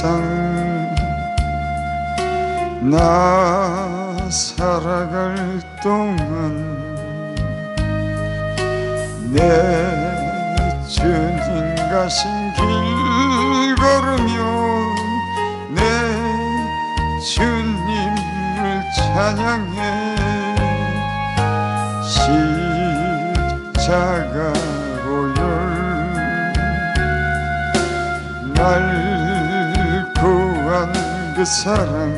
세상 나 살아갈 동안 내 주님 가신 길 걸으며 내 주님을 찬양해 십자가 보혈 날 구한 그 사랑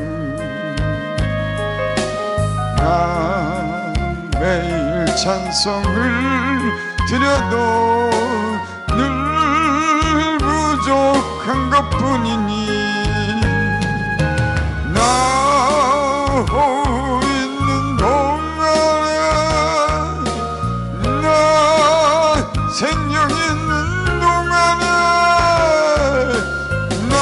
나 매일 찬송을 드려도 늘 부족한 것뿐이니 나 호흡 있는 동안에 나 생명 있는 동안에 나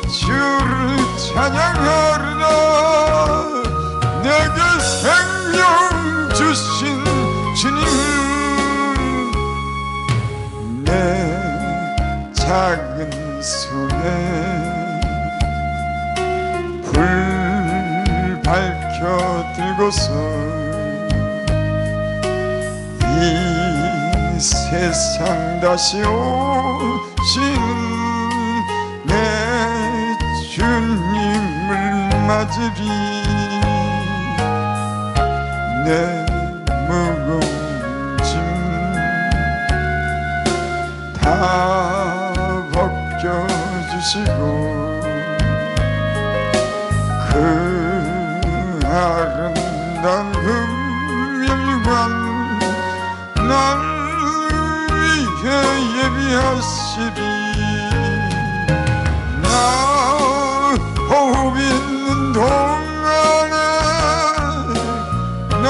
주를 찬양하리라 내게 생명 주신 주님을 내 작은 손에 불 밝혀 들고서 이 세상 다시 오시는 내 주님을 맞으리 내 무거운 짐 다 벗겨주시고 그 아름다운 금멸관 날 위해 예비하시리 나 호흡 있는 동안에 나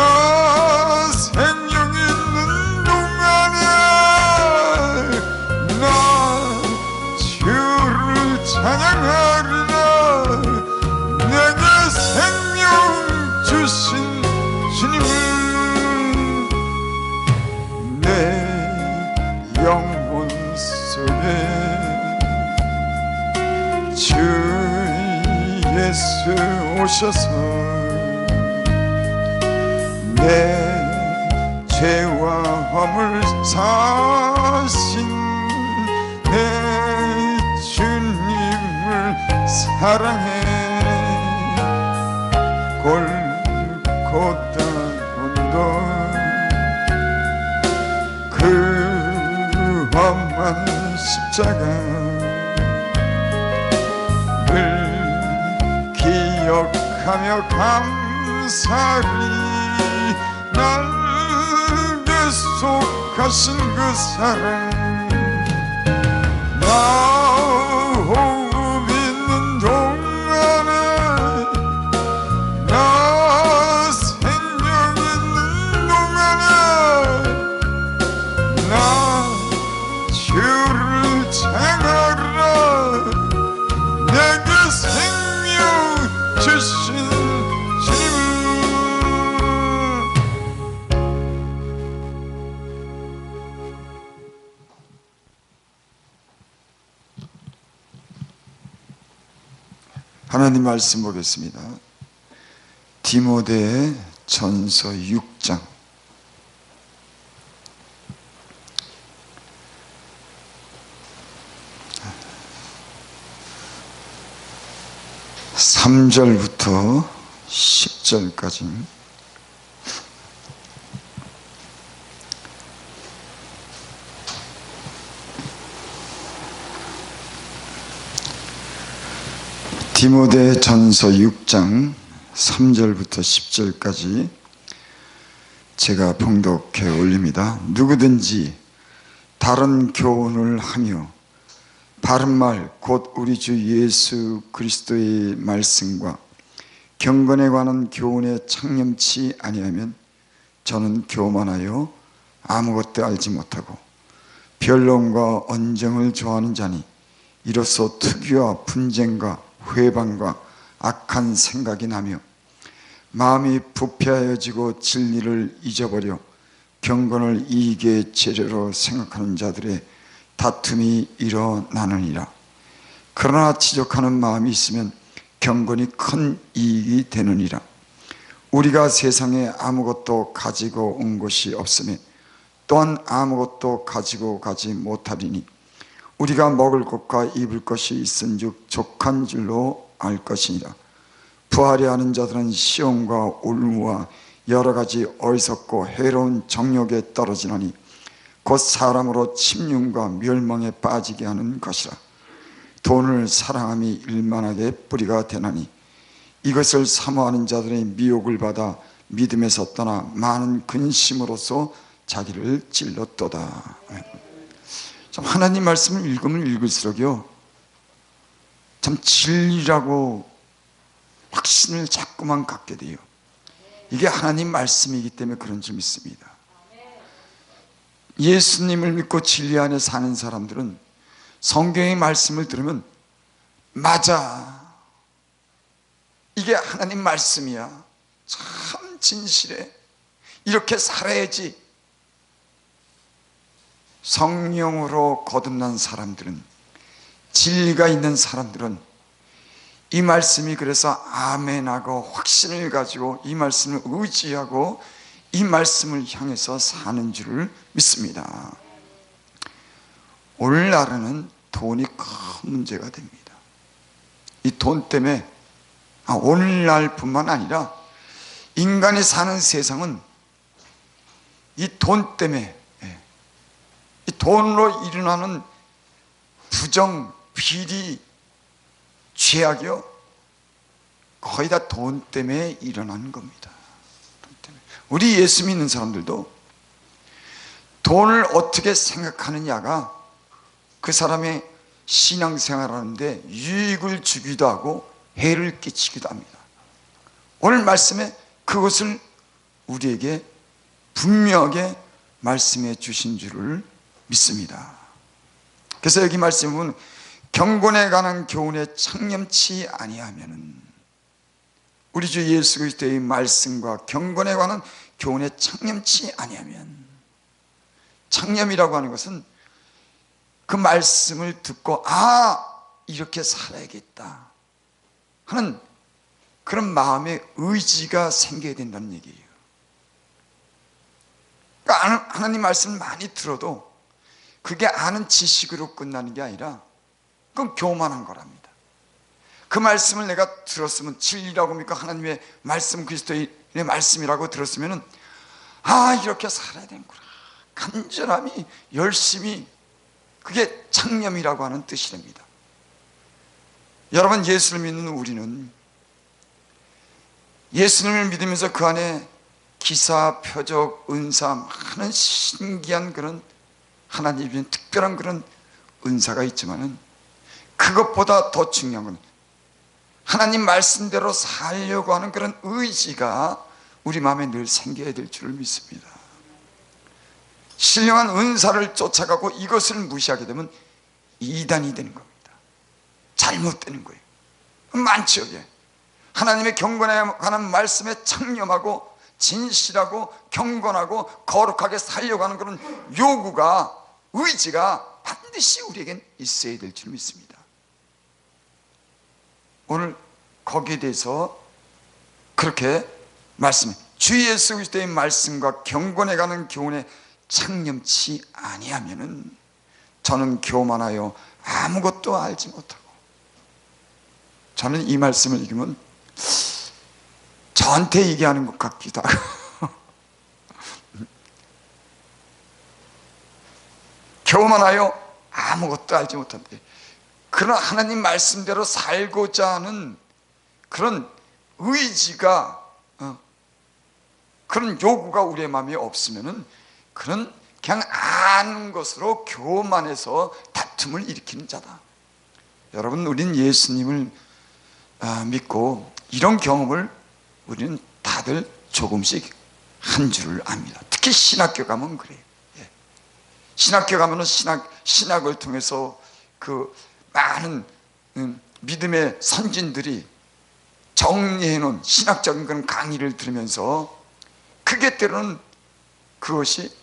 생명 있는 동안에 나 주를 찬양하리라 내게 생명 주신 주님을 내 영혼 속에 주 예수 오셔서 내 죄와 허물 사신 내 주님을 사랑해 골고다 언덕 그 험한 십자가 늘 기억하며 감사리 날 계속하신 그 사랑 나 호흡 있는 동안에 나 생명 있는 동안에 나 주를 찬양하리라 내게 생명 주신 주님 하나님 말씀 보겠습니다. 디모데 전서 6장 3절부터 10절까지 디모데 전서 6장 3절부터 10절까지 제가 봉독해 올립니다. 누구든지 다른 교훈을 하며 바른 말 곧 우리 주 예수 그리스도의 말씀과 경건에 관한 교훈에 창념치 아니하면 저는 교만하여 아무것도 알지 못하고 변론과 언쟁을 좋아하는 자니 이로써 투기와 분쟁과 회방과 악한 생각이 나며 마음이 부패하여지고 진리를 잊어버려 경건을 이익의 재료로 생각하는 자들의 다툼이 일어나느니라. 그러나 지적하는 마음이 있으면 경건이 큰 이익이 되느니라. 우리가 세상에 아무것도 가지고 온 것이 없으며 또한 아무것도 가지고 가지 못하리니 우리가 먹을 것과 입을 것이 있은즉 족한 줄로 알 것이니라. 부하려 하는 자들은 시험과 올무와 여러 가지 어리석고 해로운 정욕에 떨어지나니 곧 사람으로 침륜과 멸망에 빠지게 하는 것이라. 돈을 사랑함이 일만하게 뿌리가 되나니 이것을 사모하는 자들의 미혹을 받아 믿음에서 떠나 많은 근심으로써 자기를 찔렀도다. 참 하나님 말씀을 읽으면 읽을수록요 참 진리라고 확신을 자꾸만 갖게 돼요. 이게 하나님 말씀이기 때문에 그런 줄 믿습니다. 예수님을 믿고 진리 안에 사는 사람들은 성경의 말씀을 들으면 맞아, 이게 하나님 말씀이야, 참 진실해, 이렇게 살아야지. 성령으로 거듭난 사람들은, 진리가 있는 사람들은 이 말씀이 그래서 아멘하고 확신을 가지고 이 말씀을 의지하고 이 말씀을 향해서 사는 줄을 믿습니다. 오늘날에는 돈이 큰 문제가 됩니다. 이 돈 때문에 오늘날뿐만 아니라 인간이 사는 세상은 이 돈 때문에, 이 돈으로 일어나는 부정, 비리, 죄악이요 거의 다 돈 때문에 일어나는 겁니다. 돈 때문에. 우리 예수 믿는 사람들도 돈을 어떻게 생각하느냐가 그 사람의 신앙생활하는데 유익을 주기도 하고 해를 끼치기도 합니다. 오늘 말씀에 그것을 우리에게 분명하게 말씀해 주신 줄을 믿습니다. 그래서 여기 말씀에 보면 경건에 관한 교훈에 창념치 아니하면은, 우리 주 예수 그리스도의 말씀과 경건에 관한 교훈에 창념치 아니하면, 창념이라고 하는 것은 그 말씀을 듣고 이렇게 살아야겠다 하는 그런 마음의 의지가 생겨야 된다는 얘기예요. 그러니까 하나님 말씀을 많이 들어도 그게 아는 지식으로 끝나는 게 아니라 그건 교만한 거랍니다. 그 말씀을 내가 들었으면, 진리라고 믿고 하나님의 말씀, 그리스도의 말씀이라고 들었으면 이렇게 살아야 되는구나, 간절함이, 열심히, 그게 창념이라고 하는 뜻이랍니다. 여러분, 예수를 믿는 우리는 예수님을 믿으면서 그 안에 기사, 표적, 은사, 많은 신기한 그런 하나님의 특별한 그런 은사가 있지만은 그것보다 더 중요한 건 하나님 말씀대로 살려고 하는 그런 의지가 우리 마음에 늘 생겨야 될 줄을 믿습니다. 신령한 은사를 쫓아가고 이것을 무시하게 되면 이단이 되는 겁니다. 잘못되는 거예요. 많죠. 하나님의 경건에 관한 말씀에 창념하고 진실하고 경건하고 거룩하게 살려고 하는 그런 요구가, 의지가 반드시 우리에겐 있어야 될 줄 믿습니다. 오늘 거기에 대해서 그렇게 말씀해, 주 예수 그리스도의 말씀과 경건에 관한 교훈에 창념치 아니하면은 저는 교만하여 아무것도 알지 못하고, 저는 이 말씀을 읽으면 저한테 얘기하는 것 같기도 하고 교만하여 아무것도 알지 못한대. 그런 하나님 말씀대로 살고자 하는 그런 의지가, 그런 요구가 우리의 마음에 없으면은 그런 그냥 아는 것으로 교만해서 다툼을 일으키는 자다. 여러분, 우린 예수님을 믿고 이런 경험을 우리는 다들 조금씩 한 줄을 압니다. 특히 신학교 가면 그래요. 신학교 가면은 신학을 통해서 그 많은 믿음의 선진들이 정리해 놓은 신학적인 그런 강의를 들으면서 그게 때로는 그것이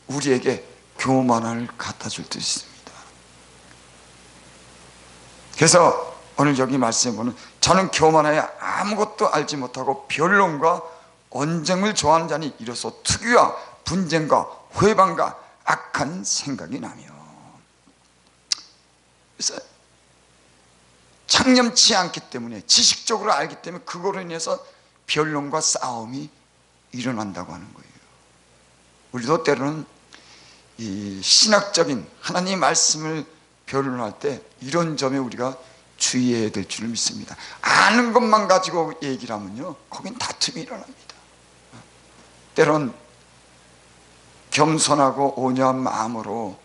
우리에게 교만을 갖다 줄 수 있습니다. 그래서 오늘 여기 말씀해 보면 저는 교만하여 아무것도 알지 못하고 변론과 언쟁을 좋아하는 자니 이로써 투기와 분쟁과 회방과 악한 생각이 나며. 그래서 창념치 않기 때문에, 지식적으로 알기 때문에 그거로 인해서 변론과 싸움이 일어난다고 하는 거예요. 우리도 때로는 이 신학적인 하나님의 말씀을 변론할 때 이런 점에 우리가 주의해야 될 줄을 믿습니다. 아는 것만 가지고 얘기를 하면요, 거긴 다툼이 일어납니다. 때론 겸손하고 온유한 마음으로,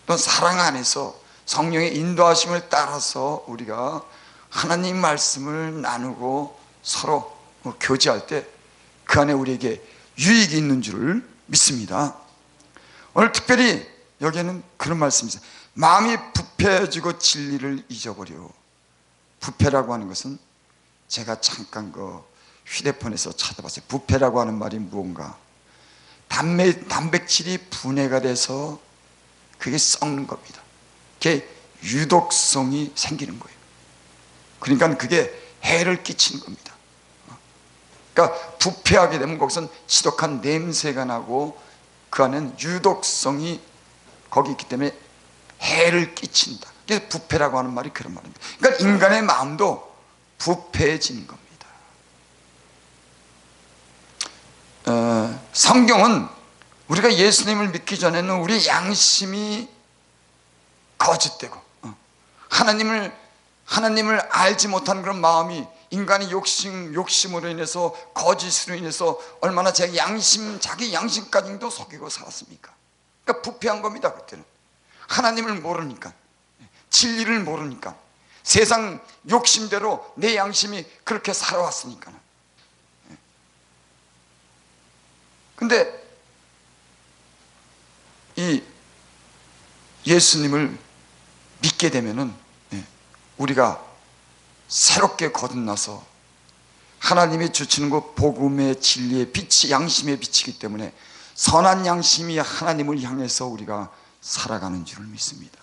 또 사랑 안에서 성령의 인도하심을 따라서 우리가 하나님 말씀을 나누고 서로 교제할 때 그 안에 우리에게 유익이 있는 줄을 믿습니다. 오늘 특별히 여기에는 그런 말씀이 있어요. 마음이 부패해지고 진리를 잊어버려. 부패라고 하는 것은 제가 잠깐 그 휴대폰에서 찾아봤어요. 부패라고 하는 말이 무언가, 단백질이 분해가 돼서 그게 썩는 겁니다. 그게 유독성이 생기는 거예요. 그러니까 그게 해를 끼치는 겁니다. 그러니까 부패하게 되면 거기선 지독한 냄새가 나고 그 안에는 유독성이 거기 있기 때문에 해를 끼친다. 그래서 부패라고 하는 말이 그런 말입니다. 그러니까 인간의 마음도 부패해지는 겁니다. 성경은 우리가 예수님을 믿기 전에는 우리 양심이 거짓되고 하나님을 알지 못한 그런 마음이, 인간의 욕심으로 인해서, 거짓으로 인해서 얼마나 자기 양심까지도 속이고 살았습니까? 그러니까 부패한 겁니다. 그때는 하나님을 모르니까, 진리를 모르니까, 세상 욕심대로 내 양심이 그렇게 살아왔으니까. 근데 이 예수님을 믿게 되면은 우리가 새롭게 거듭나서 하나님이 주시는 그 복음의 진리의 빛이 양심의 빛이기 때문에 선한 양심이 하나님을 향해서 우리가 살아가는 줄을 믿습니다.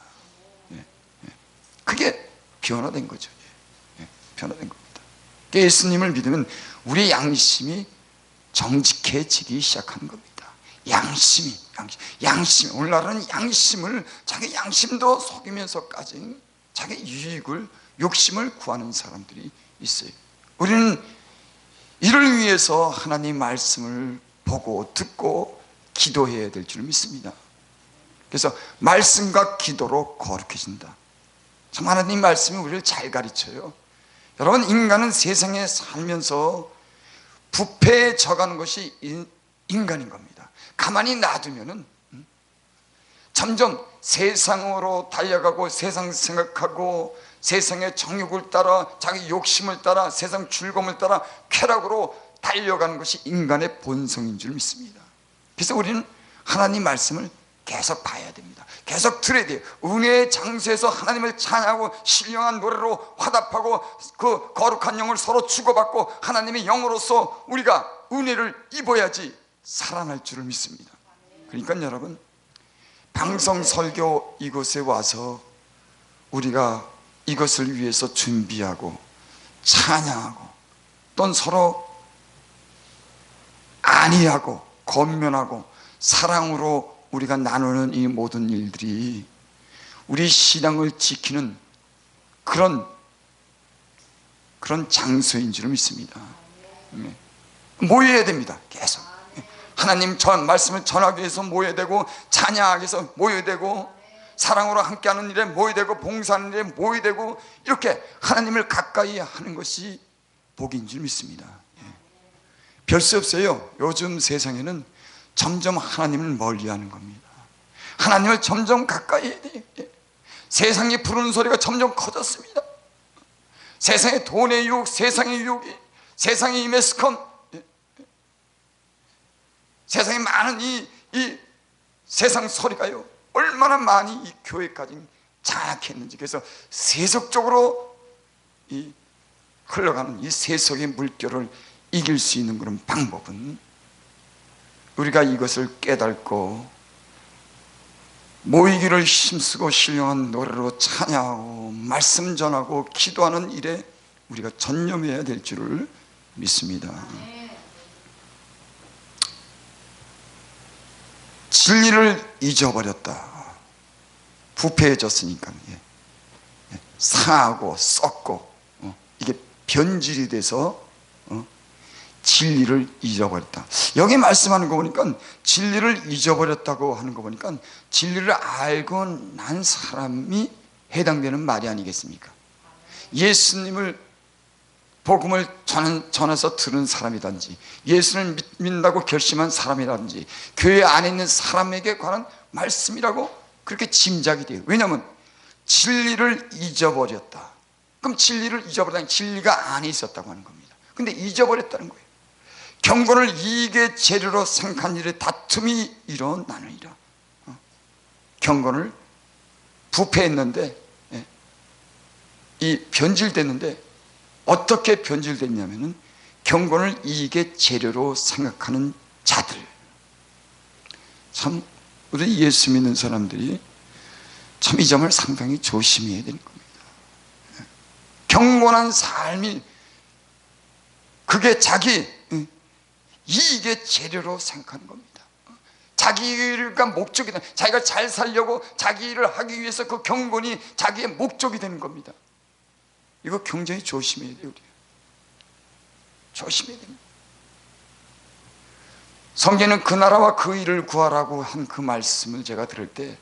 그게 변화된 거죠. 변화된 겁니다. 예수님을 믿으면 우리 양심이 정직해지기 시작하는 겁니다. 양심이 오늘날은 양심을, 자기 양심도 속이면서까지 자기 유익을, 욕심을 구하는 사람들이 있어요. 우리는 이를 위해서 하나님 말씀을 보고 듣고 기도해야 될 줄 믿습니다. 그래서 말씀과 기도로 거룩해진다. 참 하나님 말씀이 우리를 잘 가르쳐요. 여러분, 인간은 세상에 살면서 부패에 져가는 것이 인간인 겁니다. 가만히 놔두면은 점점 세상으로 달려가고, 세상 생각하고, 세상의 정욕을 따라, 자기 욕심을 따라, 세상 즐거움을 따라 쾌락으로 달려가는 것이 인간의 본성인 줄 믿습니다. 그래서 우리는 하나님 말씀을 계속 봐야 됩니다. 계속 들어야 돼요. 은혜의 장소에서 하나님을 찬양하고 신령한 노래로 화답하고 그 거룩한 영을 서로 주고받고 하나님의 영으로서 우리가 은혜를 입어야지 살아날 줄을 믿습니다. 그러니까 여러분, 방성설교 이곳에 와서 우리가 이것을 위해서 준비하고 찬양하고, 또 서로 안위하고 권면하고 사랑으로 우리가 나누는 이 모든 일들이 우리 신앙을 지키는 그런 장소인 줄 믿습니다. 모여야 됩니다. 계속 하나님 말씀을 전하기 위해서 모여야 되고, 찬양하기 위해서 모여야 되고, 사랑으로 함께하는 일에 모여야 되고, 봉사하는 일에 모여야 되고, 이렇게 하나님을 가까이 하는 것이 복인 줄 믿습니다. 별 수 없어요. 요즘 세상에는 점점 하나님을 멀리하는 겁니다. 하나님을 점점 가까이 해야 돼요. 세상이 부르는 소리가 점점 커졌습니다. 세상의 돈의 유혹, 세상의 유혹이, 세상의 매스컴, 세상에 많은 이 세상 소리가요, 얼마나 많이 이 교회까지 장악했는지. 그래서 세속적으로 흘러가는 이 세속의 물결을 이길 수 있는 그런 방법은 우리가 이것을 깨닫고 모이기를 힘쓰고 신령한 노래로 찬양하고 말씀 전하고 기도하는 일에 우리가 전념해야 될 줄을 믿습니다. 진리를 잊어버렸다. 부패해졌으니까 상하고 썩고 이게 변질이 돼서 진리를 잊어버렸다. 여기 말씀하는 거 보니까 진리를 잊어버렸다고 하는 거 보니까 진리를 알고 난 사람이 해당되는 말이 아니겠습니까? 예수님을 복음을 전해서 들은 사람이든지 예수를 믿는다고 결심한 사람이라든지 교회 안에 있는 사람에게 관한 말씀이라고 그렇게 짐작이 돼요. 왜냐하면 진리를 잊어버렸다. 그럼 진리를 잊어버렸다는 진리가 안에 있었다고 하는 겁니다. 근데 잊어버렸다는 거예요. 경건을 이익의 재료로 생각한 일에 다툼이 일어나느니라. 경건을 부패했는데 이 변질됐는데 어떻게 변질됐냐면은 경건을 이익의 재료로 생각하는 자들. 참 우리 예수 믿는 사람들이 참 이 점을 상당히 조심해야 되는 겁니다. 경건한 삶이 그게 자기 이익의 재료로 생각하는 겁니다. 자기가 목적이 되는, 자기가 잘 살려고 자기 일을 하기 위해서 그 경건이 자기의 목적이 되는 겁니다. 이거 굉장히 조심해야 돼요. 우리 조심해야 됩니다. 성경은 그 나라와 그 일을 구하라고 한 그 말씀을 제가 들을 때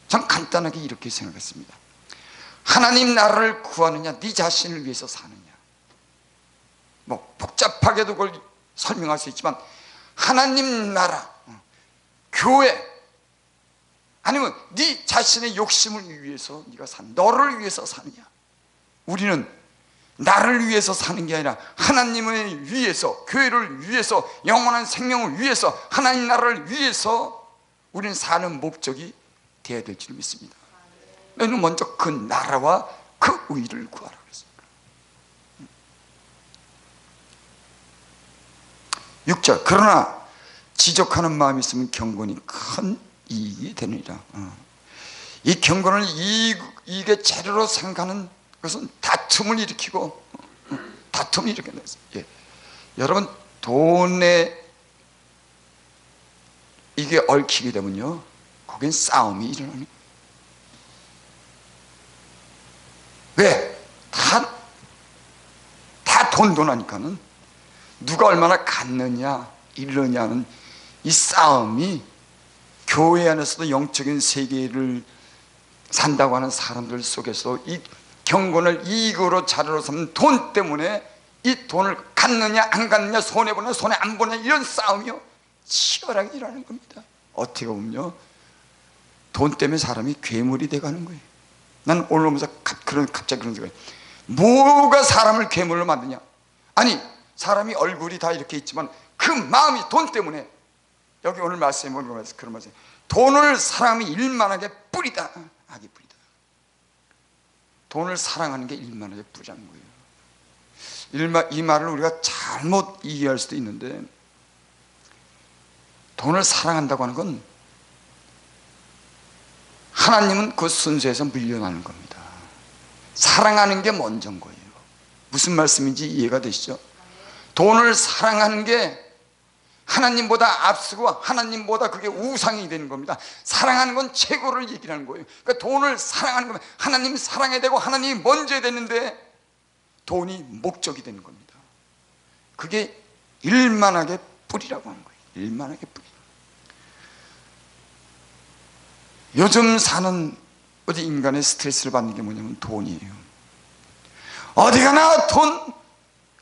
참 간단하게 이렇게 생각했습니다. 하나님 나라를 구하느냐, 네 자신을 위해서 사느냐. 뭐 복잡하게도 그걸 설명할 수 있지만 하나님 나라, 교회, 아니면 네 자신의 욕심을 위해서 네가 너를 위해서 사느냐. 우리는 나를 위해서 사는 게 아니라 하나님을 위해서, 교회를 위해서, 영원한 생명을 위해서, 하나님 나라를 위해서 우리는 사는 목적이 되어야 될 줄 믿습니다. 너는 먼저 그 나라와 그 의를 구하라 그랬습니다. 6절, 그러나 지적하는 마음이 있으면 경건이 큰 이익이 되느니라. 이 경건을 이익의 재료로 생각하는 것은 다툼을 일으키고 다툼이 이렇게 됐어요. 여러분 돈에 이게 얽히게 되면요, 거긴 싸움이 일어나는. 왜? 다 돈 하니까는 누가 얼마나 갖느냐 잃느냐는 이 싸움이 교회 안에서도 영적인 세계를 산다고 하는 사람들 속에서 이 경건을 이익으로 자료로 삼는 돈 때문에 이 돈을 갖느냐 안 갖느냐, 손해보느냐 손해 안 보느냐, 이런 싸움이요 치열하게 일어나는 겁니다. 어떻게 보면요, 돈 때문에 사람이 괴물이 돼가는 거예요. 난 오늘 오면서 갑자기 그런 생각이, 뭐가 사람을 괴물로 만드냐. 아니 사람이 얼굴이 다 이렇게 있지만 그 마음이 돈 때문에, 여기 오늘 말씀에 보면서 그런 말씀, 돈을 사람이 일만하게 뿌리다, 악이 뿌리다. 돈을 사랑하는 게 일만하게 뿌리는 거예요. 이 말을 우리가 잘못 이해할 수도 있는데, 돈을 사랑한다고 하는 건 하나님은 그 순서에서 물려나는 겁니다. 사랑하는 게 먼저인 거예요. 무슨 말씀인지 이해가 되시죠? 돈을 사랑하는 게 하나님보다 앞서고 하나님보다 그게 우상이 되는 겁니다. 사랑하는 건 최고를 얘기하는 거예요. 그러니까 돈을 사랑하는 거면 하나님 사랑해야 되고 하나님이 먼저 해야 되는데 돈이 목적이 되는 겁니다. 그게 일만하게 뿌리라고 하는 거예요. 일만하게 뿌리. 요즘 사는 어디 인간의 스트레스를 받는 게 뭐냐면 돈이에요. 어디 가나 돈,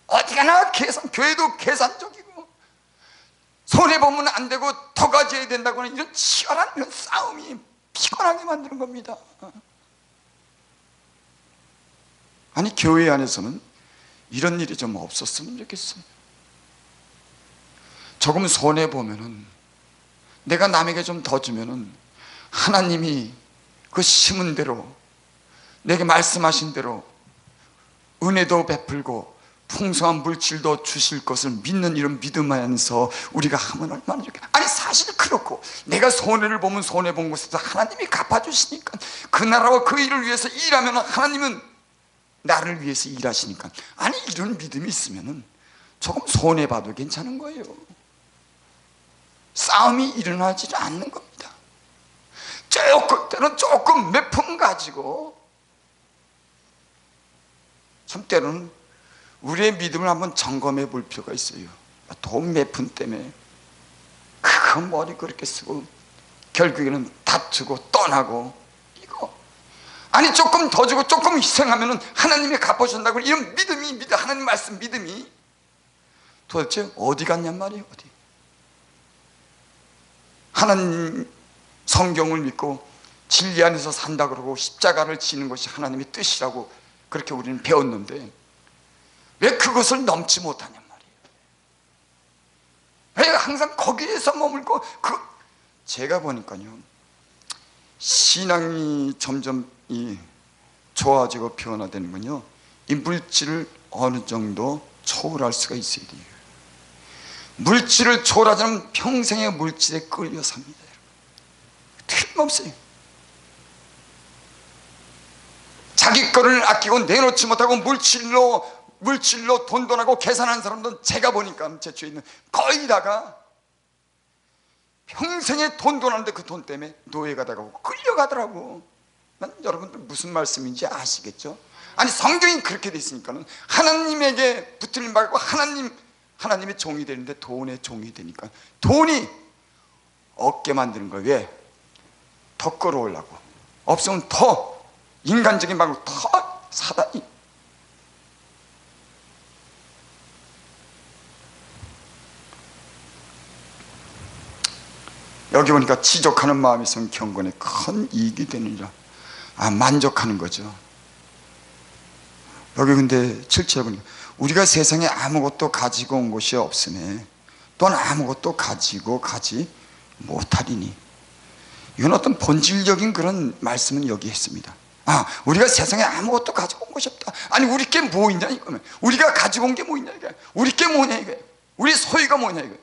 어디 가나 계산, 교회도 계산적이고 손해보면 안 되고 더 가져야 된다고 하는 이런 치열한 이런 싸움이 피곤하게 만드는 겁니다. 아니 교회 안에서는 이런 일이 좀 없었으면 좋겠어요. 조금 손해보면은 내가 남에게 좀 더 주면은 하나님이 그 심은 대로 내게 말씀하신 대로 은혜도 베풀고 풍성한 물질도 주실 것을 믿는 이런 믿음 안에서 우리가 하면 얼마나 좋겠. 아니 사실 그렇고 내가 손해를 보면 손해본 것에서 하나님이 갚아주시니까, 그 나라와 그 일을 위해서 일하면 하나님은 나를 위해서 일하시니까, 아니 이런 믿음이 있으면 조금 손해봐도 괜찮은 거예요. 싸움이 일어나지 않는 겁니다. 조금 몇 푼 가지고 참 때로는 우리의 믿음을 한번 점검해 볼 필요가 있어요. 돈 몇 푼 때문에 큰 머리 그렇게 쓰고 결국에는 다투고 떠나고, 이거 아니 조금 더 주고 조금 희생하면 하나님이 갚아준다고, 이런 믿음이 하나님 말씀 믿음이 도대체 어디 갔냔 말이에요. 어디? 하나님 성경을 믿고 진리 안에서 산다 그러고 십자가를 지는 것이 하나님의 뜻이라고 그렇게 우리는 배웠는데 왜 그것을 넘지 못하냔 말이에요. 왜 항상 거기에서 머물고, 제가 보니까요, 신앙이 점점 좋아지고 변화되는 건요, 이 물질을 어느 정도 초월할 수가 있어야 돼요. 물질을 초월하자면 평생의 물질에 끌려 삽니다. 틀림없어요. 자기 거를 아끼고 내놓지 못하고 물질로 돈돈하고 계산하는 사람들은 제가 보니까 제 주위에 있는 거의 다가 평생에 돈돈하는데 그 돈 때문에 노예가 돼가고 끌려가더라고. 난 여러분들 무슨 말씀인지 아시겠죠? 아니 성경이 그렇게 돼 있으니까는 하나님에게 붙들림 받고 하나님의 종이 되는데 돈의 종이 되니까 돈이 얻게 만드는 거예요. 왜? 더 끌어오려고. 없으면 더 인간적인 방법으로 더 사다니. 여기 보니까 지족하는 마음이 있으면 경건에 큰 이익이 되느니라. 만족하는 거죠. 여기 근데 7절에 보니까 우리가 세상에 아무것도 가지고 온 것이 없으며 또한 아무것도 가지고 가지 못하리니, 이건 어떤 본질적인 그런 말씀은 여기 했습니다. 우리가 세상에 아무것도 가지고 온 것이 없다. 아니 우리 게 뭐 있냐 이거면, 우리가 가지고 온 게 뭐 있냐 이거야. 우리 게 뭐냐 이거야. 우리 소유가 뭐냐 이거야.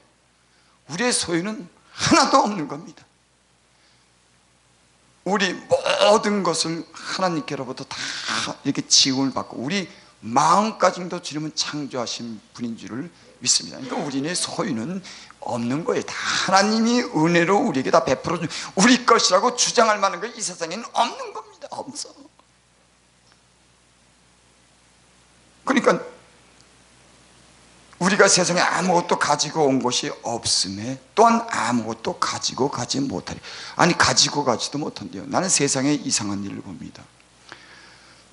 우리의 소유는 하나도 없는 겁니다. 우리 모든 것을 하나님께로부터 다 이렇게 지음을 받고 우리 마음까지도 주님은 창조하신 분인 줄을 믿습니다. 그러니까 우리의 소유는 없는 거예요. 다 하나님이 은혜로 우리에게 다 베풀어 준, 우리 것이라고 주장할 만한 게 이 세상에는 없는 겁니다. 없어. 그러니까 우리가 세상에 아무것도 가지고 온 것이 없음에 또한 아무것도 가지고 가지 못하리. 아니 가지고 가지도 못한대요. 나는 세상에 이상한 일을 봅니다.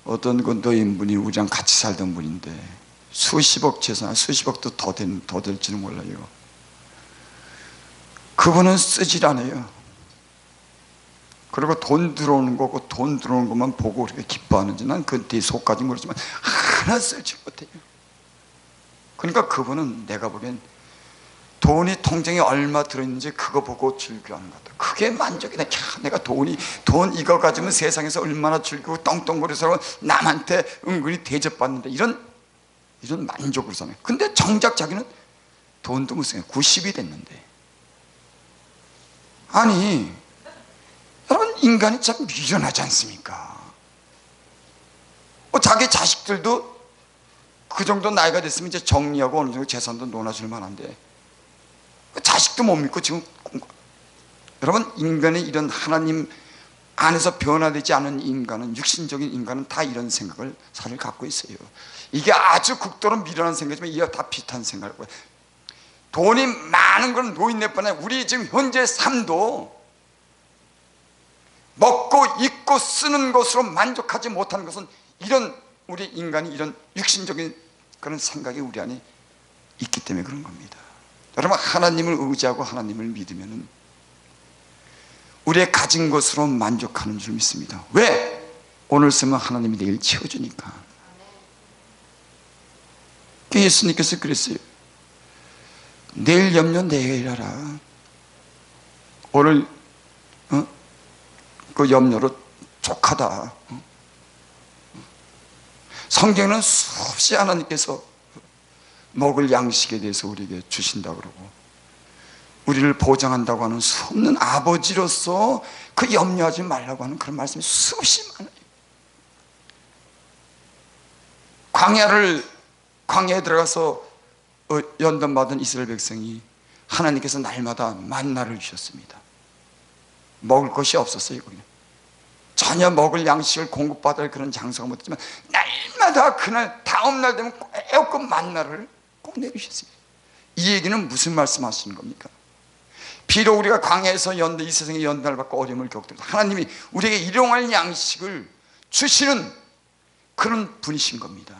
어떤 노인분이 우리랑 같이 살던 분인데 수십억 재산, 수십억도 더 될지는 몰라요. 그분은 쓰질 않아요. 그리고 돈 들어오는 거고 돈 들어오는 것만 보고 그렇게 기뻐하는지 난 그 뒤 속까지 모르지만 하나 쓰지 못해요. 그러니까 그분은 내가 보기엔 돈이 통장에 얼마 들어있는지 그거 보고 즐겨하는 것 같아. 그게 만족이다. 내가 돈 이거 가지면 세상에서 얼마나 즐기고 떵떵거려서 남한테 은근히 대접받는다, 이런 만족으로 사네. 근데 정작 자기는 돈도 무슨 90이 됐는데. 아니 여러분, 인간이 참 미련하지 않습니까? 자기 자식들도 그 정도 나이가 됐으면 이제 정리하고 어느 정도 재산도 논아줄 만한데 자식도 못 믿고 지금. 여러분, 인간의 이런 하나님 안에서 변화되지 않은 인간은, 육신적인 인간은 다 이런 생각을 사실 갖고 있어요. 이게 아주 극도로 미련한 생각이지만 이게 다 비슷한 생각이고요. 돈이 많은 건 노인네 뻔해. 우리 지금 현재 삶도 먹고 입고 쓰는 것으로 만족하지 못하는 것은 이런 우리 인간이 이런 육신적인 그런 생각이 우리 안에 있기 때문에 그런 겁니다. 여러분, 하나님을 의지하고 하나님을 믿으면 우리의 가진 것으로 만족하는 줄 믿습니다. 왜? 오늘 쓰면 하나님이 내일 채워주니까. 예수님께서 그랬어요. 내일 염려 내일 하라. 오늘 그 염려로 족하다. 성경에는 수없이 하나님께서 먹을 양식에 대해서 우리에게 주신다고 그러고 우리를 보장한다고 하는 수없는 아버지로서 그 염려하지 말라고 하는 그런 말씀이 수없이 많아요. 광야에 들어가서 연단받은 이스라엘 백성이 하나님께서 날마다 만나를 주셨습니다. 먹을 것이 없었어요. 거기는 전혀 먹을 양식을 공급받을 그런 장소가 못했지만 날마다 그날 다음날 되면 꼭 만나를 꼭 내주셨어요. 이 얘기는 무슨 말씀하시는 겁니까? 비록 우리가 광야에서 이 세상에 연단을 받고 어려움을 겪더라도 하나님이 우리에게 일용할 양식을 주시는 그런 분이신 겁니다.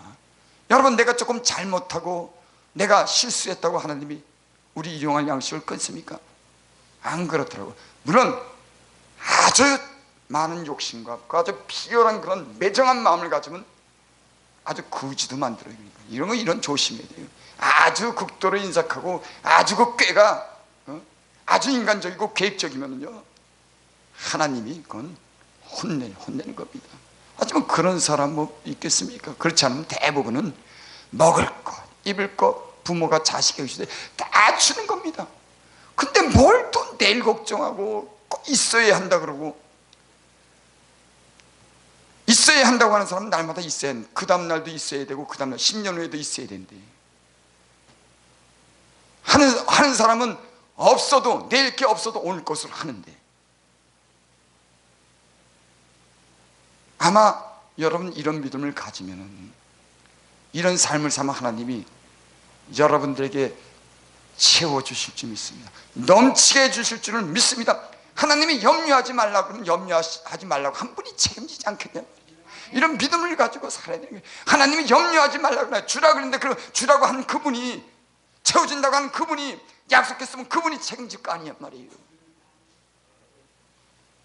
여러분, 내가 조금 잘못하고 내가 실수했다고 하나님이 우리 일용할 양식을 끊습니까? 안 그렇더라고요. 물론 아주 많은 욕심과 아주 비열한 그런 매정한 마음을 가지면 아주 거지도 만들어요. 이런 조심해야 돼요. 아주 극도로 인색하고 아주 그 꾀가 아주 인간적이고 계획적이면요 하나님이 그건 혼내는 겁니다. 하지만 그런 사람 뭐 있겠습니까? 그렇지 않으면 대부분은 먹을 것, 입을 것, 부모가 자식에게 주되 다 주는 겁니다. 근데 뭘 또 내일 걱정하고 꼭 있어야 한다 그러고, 있어야 한다고 하는 사람은 날마다 있어야 한다. 그 다음날도 있어야 되고 그 다음날 10년 후에도 있어야 된대. 하는 사람은 없어도 내일 게 없어도 오늘 것을 하는데, 아마 여러분 이런 믿음을 가지면은 이런 삶을 삼아 하나님이 여러분들에게 채워주실 줄 믿습니다. 넘치게 해주실 줄을 믿습니다. 하나님이 염려하지 말라고 그러면 염려하지 말라고 한 분이 책임지지 않겠냐. 이런 믿음을 가지고 살아야 되는 거예요. 하나님이 염려하지 말라고 그래 주라고 그랬는데 그 주라고 한 그분이, 채워준다고 하는 그분이 약속했으면 그분이 책임질 거 아니란 말이에요.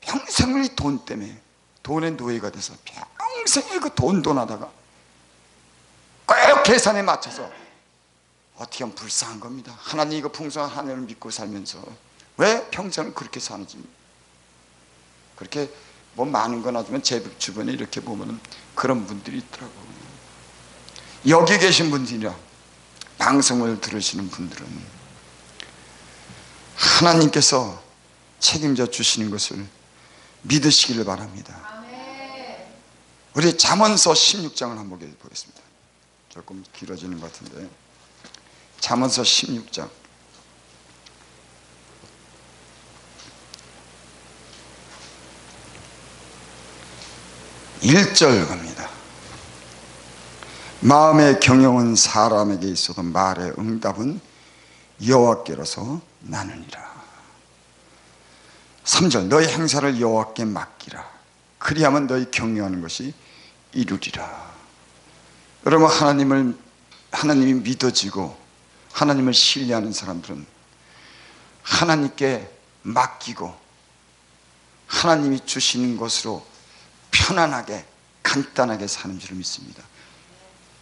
평생을 이 돈 때문에 돈의 노예가 돼서 평생을 그 돈 하다가 꼭 계산에 맞춰서 어떻게 하면 불쌍한 겁니다. 하나님 이거 풍성한 하늘을 믿고 살면서 왜 평생을 그렇게 사는지. 그렇게 뭐 많은 건 하지만 제 주변에 이렇게 보면은 그런 분들이 있더라고요. 여기 계신 분들이라 방송을 들으시는 분들은 하나님께서 책임져 주시는 것을 믿으시기를 바랍니다. 우리 잠언서 16장을 한번 보겠습니다. 조금 길어지는 것 같은데, 잠언서 16장 1절 갑니다. 마음의 경영은 사람에게 있어도 말의 응답은 여호와께로서 나느니라. 3절 너희 행사를 여호와께 맡기라. 그리하면 너희 경영하는 것이 이루리라. 여러분, 하나님이 믿어지고 하나님을 신뢰하는 사람들은 하나님께 맡기고 하나님이 주시는 것으로 편안하게 간단하게 사는 줄 믿습니다.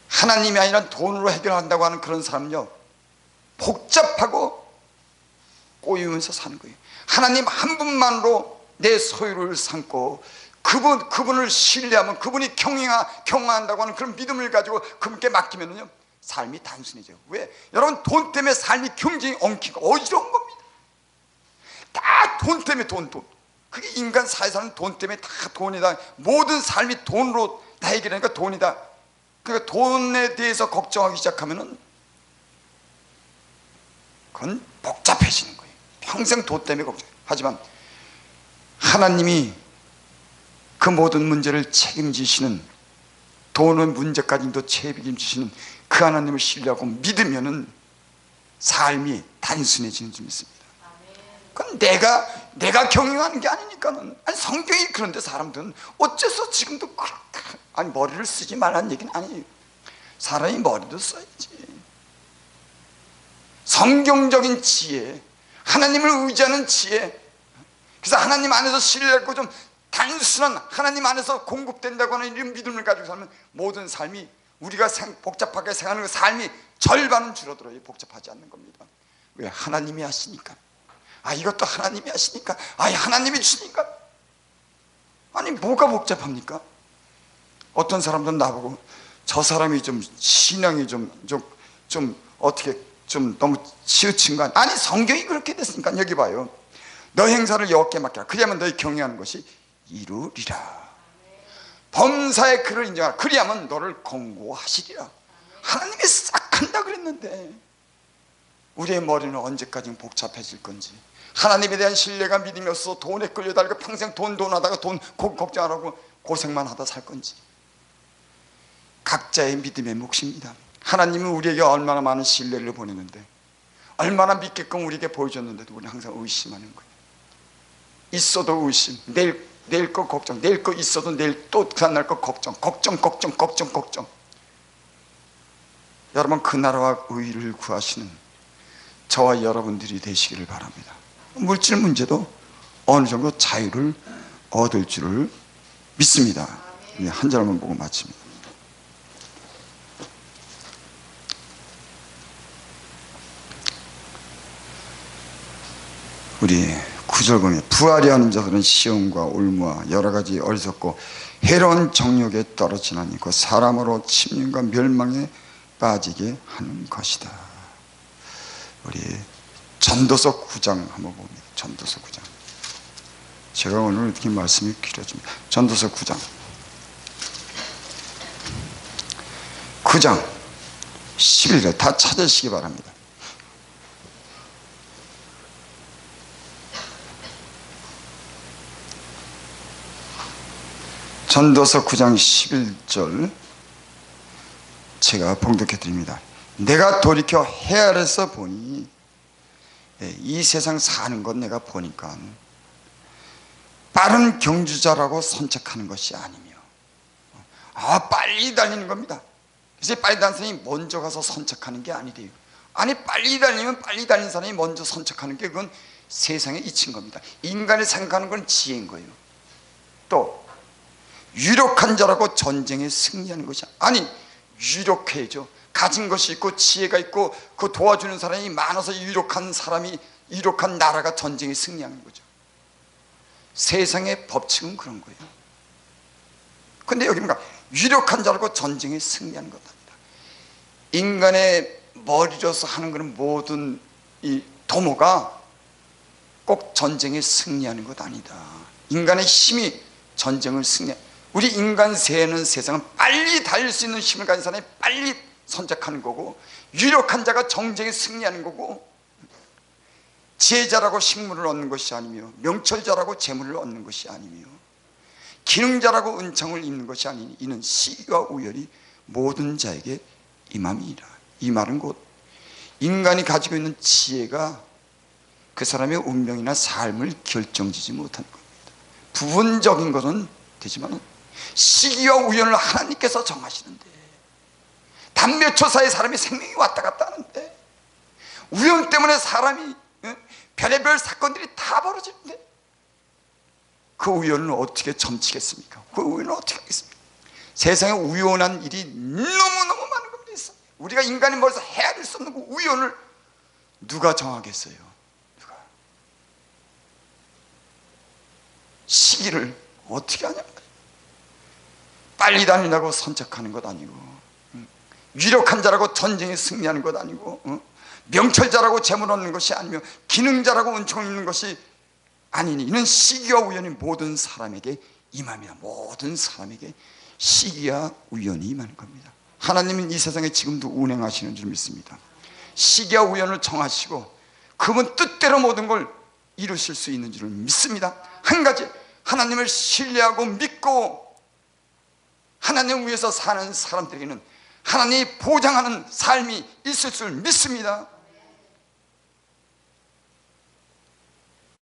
하나님이 아니라 돈으로 해결한다고 하는 그런 사람은요 복잡하고 꼬이면서 사는 거예요. 하나님 한 분만으로 내 소유를 삼고 그분을 신뢰하면, 그분이 경영한다고 하는 그런 믿음을 가지고 그분께 맡기면요 삶이 단순해져요. 왜? 여러분, 돈 때문에 삶이 굉장히 엉키고 어지러운 겁니다. 다 돈 때문에 돈. 그게 인간 사회에서는 돈 때문에 다 돈이다. 모든 삶이 돈으로 다 해결하니까 돈이다. 그러니까 돈에 대해서 걱정하기 시작하면은 그건 복잡해지는 거예요. 평생 돈 때문에 걱정. 하지만 하나님이 그 모든 문제를 책임지시는, 돈의 문제까지도 책임지시는 그 하나님을 신뢰하고 믿으면은 삶이 단순해지는 줄 믿습니다. 그건 내가 경영하는 게 아니니까는. 아니, 성경이 그런데 사람들은 어째서 지금도 그렇게, 아니 머리를 쓰지 말라는 얘기는 아니에요. 사람이 머리도 써야지. 성경적인 지혜, 하나님을 의지하는 지혜. 그래서 하나님 안에서 신뢰하고 좀 단순한 하나님 안에서 공급된다고 하는 이런 믿음을 가지고 살면 모든 삶이, 우리가 복잡하게 생각하는 그 삶이 절반은 줄어들어요. 복잡하지 않는 겁니다. 왜? 하나님이 하시니까. 이것도 하나님이 하시니까. 하나님이 주시니까. 아니 뭐가 복잡합니까? 어떤 사람들은 나보고 저 사람이 좀 신앙이 좀 어떻게 좀 너무 치우친 거 아니야? 아니 성경이 그렇게 됐으니까 여기 봐요. 너 행사를 여호와께 맡기라. 그리하면 너희 경영하는 것이 이루리라. 범사의 그를 인정하라. 그리하면 너를 권고하시리라. 하나님이 싹 한다 그랬는데 우리의 머리는 언제까지 복잡해질 건지, 하나님에 대한 신뢰가 믿음이 없어서 돈에 끌려다니고 평생 돈 하다가 돈 걱정 안 하고 고생만 하다 살 건지, 각자의 믿음의 몫입니다. 하나님은 우리에게 얼마나 많은 신뢰를 보내는데, 얼마나 믿게끔 우리에게 보여줬는데도 우리는 항상 의심하는 거예요. 있어도 의심, 내일 거 걱정, 내일 거 있어도 내일 또 그 다음날 거 걱정. 여러분, 그 나라와 의를 구하시는 저와 여러분들이 되시기를 바랍니다. 물질 문제도 어느 정도 자유를 얻을 줄을 믿습니다. 한 절만 보고 마칩니다. 우리 9절 보면 부하려 하는 자들은 시험과 올무와 여러가지 어리석고 해로운 정욕에 떨어지나니 그 사람으로 침륜과 멸망에 빠지게 하는 것이다. 우리 전도서 9장 한번 봅니다. 전도서 9장. 제가 오늘 이렇게 말씀이 길어집니다. 전도서 9장 11절 다 찾으시기 바랍니다. 전도서 9장 11절 제가 봉독해 드립니다. 내가 돌이켜 해 아래서 보니, 이 세상 사는 것 내가 보니까 빠른 경주자라고 선책하는 것이 아니며, 빨리 달리는 겁니다. 이제 빨리 달리는 사람이 먼저 가서 선책하는 게 아니래요. 아니 빨리 달리면 빨리 달리는 사람이 먼저 선책하는 게 그건 세상의 이치인 겁니다. 인간이 생각하는 건 지혜인 거예요. 또 유력한 자라고 전쟁에 승리하는 것이 아니, 유력해야죠. 가진 것이 있고 지혜가 있고 그 도와주는 사람이 많아서 유력한 사람이, 유력한 나라가 전쟁에 승리하는 거죠. 세상의 법칙은 그런 거예요. 근데 여기 뭔가 유력한 자라고 전쟁에 승리하는 것 아니다. 인간의 머리로서 하는 그런 모든 이 도모가 꼭 전쟁에 승리하는 것 아니다. 인간의 힘이 전쟁을 승리해. 우리 인간 세는 세상은 빨리 달릴 수 있는 힘을 가진 사람이 빨리 선택하는 거고, 유력한 자가 정쟁에 승리하는 거고, 지혜자라고 식물을 얻는 것이 아니며 명철자라고 재물을 얻는 것이 아니며 기능자라고 은총을 입는 것이 아니니 이는 시기와 우열이 모든 자에게 임함이니라. 이 말은 곧 인간이 가지고 있는 지혜가 그 사람의 운명이나 삶을 결정지지 못하는 겁니다. 부분적인 것은 되지만 시기와 우연을 하나님께서 정하시는데, 단 몇 초 사이에 사람이 생명이 왔다 갔다 하는데, 우연 때문에 사람이 별의별 사건들이 다 벌어지는데 그 우연을 어떻게 점치겠습니까? 그 우연을 어떻게 하겠습니까? 세상에 우연한 일이 너무너무 많은 겁니다. 우리가 인간이 머리에서 헤아릴 수 없는 그 우연을 누가 정하겠어요? 누가? 시기를 어떻게 하냐? 빨리 다니라고 선책하는 것 아니고, 유력한 자라고 전쟁에 승리하는 것 아니고, 명철자라고 재물 얻는 것이 아니며 기능자라고 은총 입는 것이 아니니 이는 시기와 우연이 모든 사람에게 임함이라. 모든 사람에게 시기와 우연이 임하는 겁니다. 하나님은 이 세상에 지금도 운행하시는 줄 믿습니다. 시기와 우연을 정하시고 그분 뜻대로 모든 걸 이루실 수 있는 줄을 믿습니다. 한 가지, 하나님을 신뢰하고 믿고 하나님 위해서 사는 사람들에게는 하나님이 보장하는 삶이 있을 줄 믿습니다.